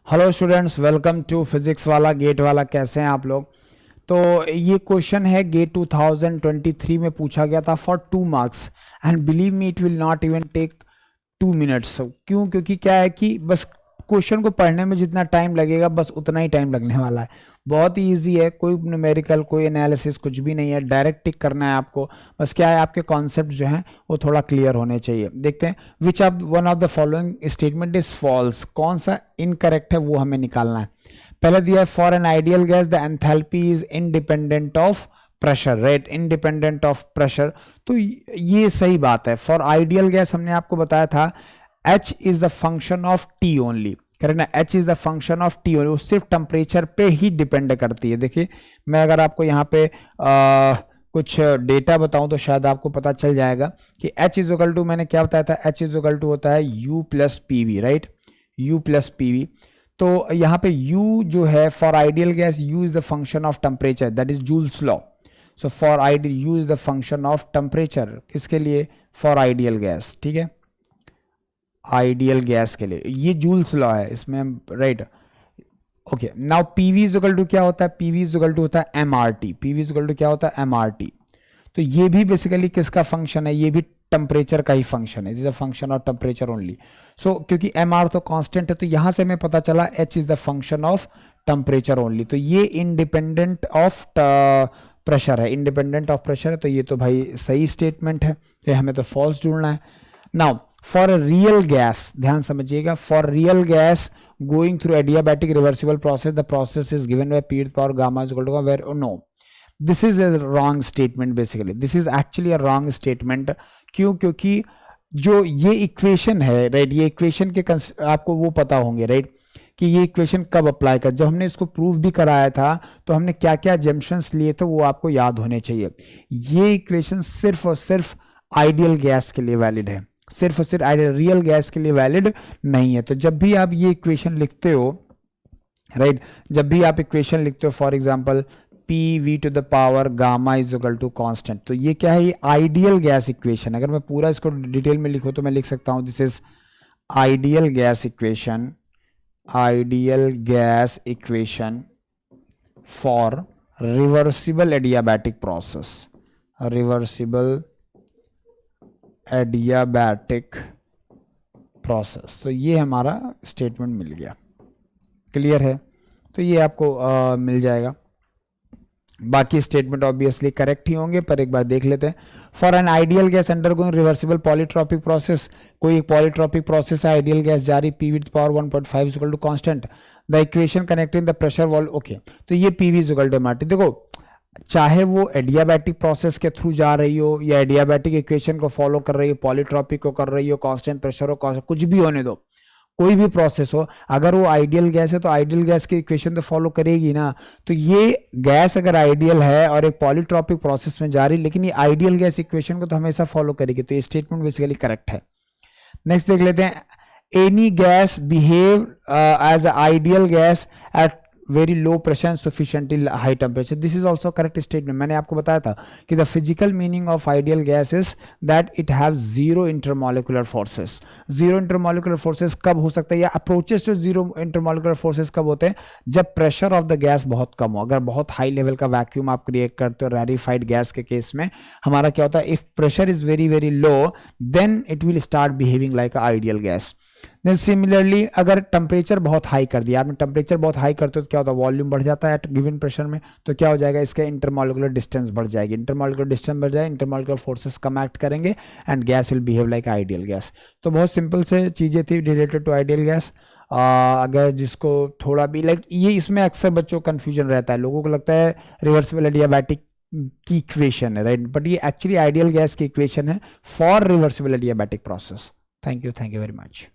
Hello students, welcome to physics वाला GATE वाला। कैसे हैं आप लोग? तो ये क्वेश्चन है गेट 2023 में पूछा गया था for 2 marks and believe me it will not even take 2 minutes. क्यों? क्योंकि क्या है कि बस क्वेश्चन को पढ़ने में जितना टाइम लगेगा बस उतना ही टाइम लगने वाला है। बहुत ही ईजी है, कोई न्यूमेरिकल कोई एनालिसिस कुछ भी नहीं है, डायरेक्ट टिक करना है आपको। बस क्या है, आपके कॉन्सेप्ट जो हैं वो थोड़ा क्लियर होने चाहिए। देखते हैं which of one of the following statement is false, कौन सा इनकरेक्ट है वो हमें निकालना है। पहले दिया है for an ideal gas the enthalpy is independent of pressure, right, independent of pressure. तो ये सही बात है। फॉर आइडियल गैस हमने आपको बताया था H is the function of T only, correct ना? H is the function of T only, वो सिर्फ टेम्परेचर पे ही डिपेंड करती है। देखिए मैं अगर आपको यहाँ पे कुछ डेटा बताऊं तो शायद आपको पता चल जाएगा कि H इज इक्वल टू, मैंने क्या बताया था, H इज इक्वल टू होता है U plus PV, right, U plus PV। तो यहाँ पे U जो है for ideal gas, U is the function of temperature, that is joules law. So for ideal U is the function of temperature, किसके लिए? For ideal gas, ठीक है, ideal gas के लिए ये जूल्स लॉ है इसमें, right. Okay, now PV is equal to क्या होता है? पीवी इज इक्वल टू होता है MRT. PV is equal to क्या होता है? एमआरटी। तो ये भी बेसिकली किसका फंक्शन है? ये भी टेम्परेचर का ही फंक्शन है, is a function of temperature only. So क्योंकि एमआर तो कांस्टेंट है तो यहां से हमें पता चला H is the function of temperature only. तो ये इंडिपेंडेंट ऑफ प्रेशर है, इंडिपेंडेंट ऑफ प्रेशर है। तो ये तो भाई सही स्टेटमेंट है, ये हमें तो फॉल्स ढूंढना है। नाउ फॉर रियल गैस, ध्यान समझिएगा, for real gas going through adiabatic reversible process the process is given by P power gamma is equal to where no, this is a wrong statement. Basically this is actually a wrong statement. क्यों? क्योंकि जो ये equation है, right, ये equation के आपको वो पता होंगे, राइट, कि ये इक्वेशन कब अप्लाई कर, जब हमने इसको प्रूव भी कराया था तो हमने क्या क्या जम्पशंस लिए थे वो आपको याद होने चाहिए। ये इक्वेशन सिर्फ और सिर्फ आइडियल गैस के लिए वैलिड है, सिर्फ और सिर्फ आइडियल, रियल गैस के लिए वैलिड नहीं है। तो जब भी आप ये इक्वेशन लिखते हो, राइट, जब भी आप इक्वेशन लिखते हो, for example P V to the power gamma is equal to constant, तो ये क्या है? ये आइडियल गैस इक्वेशन। अगर मैं पूरा इसको डिटेल में लिखूं तो मैं लिख सकता हूं this is ideal gas equation, ideal gas equation for reversible adiabatic process, reversible adiabatic process. तो ये हमारा स्टेटमेंट मिल गया, क्लियर है? तो ये आपको मिल जाएगा। बाकी स्टेटमेंट ऑब्वियसली करेक्ट ही होंगे, पर एक बार देख लेते हैं। For an ideal gas undergoing reversible polytropic process, कोई एक पॉलीट्रॉपिक प्रोसेस है, आइडियल गैस जारी, P V power 1.5 is equal to constant, the equation connecting the pressure valve. Okay, तो ये PV is equal to MRT. देखो, चाहे वो adiabatic process के थ्रू जा रही हो या एडियाबैटिक इक्वेशन को फॉलो कर रही हो, पॉलीट्रॉपिक को कर रही हो, कांस्टेंट प्रेशर हो, कुछ भी होने दो, कोई भी प्रोसेस हो, अगर वो आइडियल गैस है तो आइडियल गैस की इक्वेशन तो फॉलो करेगी ना। तो ये गैस अगर आइडियल है और एक पॉलीट्रॉपिक प्रोसेस में जा रही, लेकिन ये आइडियल गैस इक्वेशन को तो हमेशा फॉलो करेगी। तो ये स्टेटमेंट बेसिकली करेक्ट है। नेक्स्ट देख लेते हैं, any gas behave as ideal gas at very low pressure and sufficiently high temperature, this is also correct statement. मैंने आपको बताया था कि the physical meaning of ideal gas is that it have zero intermolecular forces. Zero intermolecular forces कब हो सकता है, या approaches to zero intermolecular forces कब होते हैं? जब प्रेशर ऑफ द गैस बहुत कम हो। अगर बहुत हाई लेवल का वैक्यूम आप क्रिएट करते हो रैरिफाइड गैस के केस में, हमारा क्या होता है, if pressure is very very low then it will start behaving like ideal gas. Then similarly अगर टेम्परेचर बहुत हाई कर दिया आपने, टेम्परेचर बहुत हाई करते हो तो क्या होता है, वॉल्यूम बढ़ जाता है एट गिवन प्रेशर में, तो क्या हो जाएगा, इसका इंटरमॉलिकुलर डिस्टेंस बढ़ जाएगी। इंटरमॉलिकुलर डिस्टेंस बढ़ जाए, इंटरमॉलिकुलर फोर्सेस कम एक्ट करेंगे and gas will behave like ideal gas. तो बहुत सिंपल से चीज़ें थी रिलेटेड टू आइडियल गैस। अगर जिसको थोड़ा भी लाइक ये, इसमें अक्सर बच्चों को कन्फ्यूजन रहता है, लोगों को लगता है रिवर्सिबल एडियाबैटिक की इक्वेशन है, राइट, बट ये एक्चुअली आइडियल गैस की इक्वेशन है for reversible adiabatic process. Thank you very much.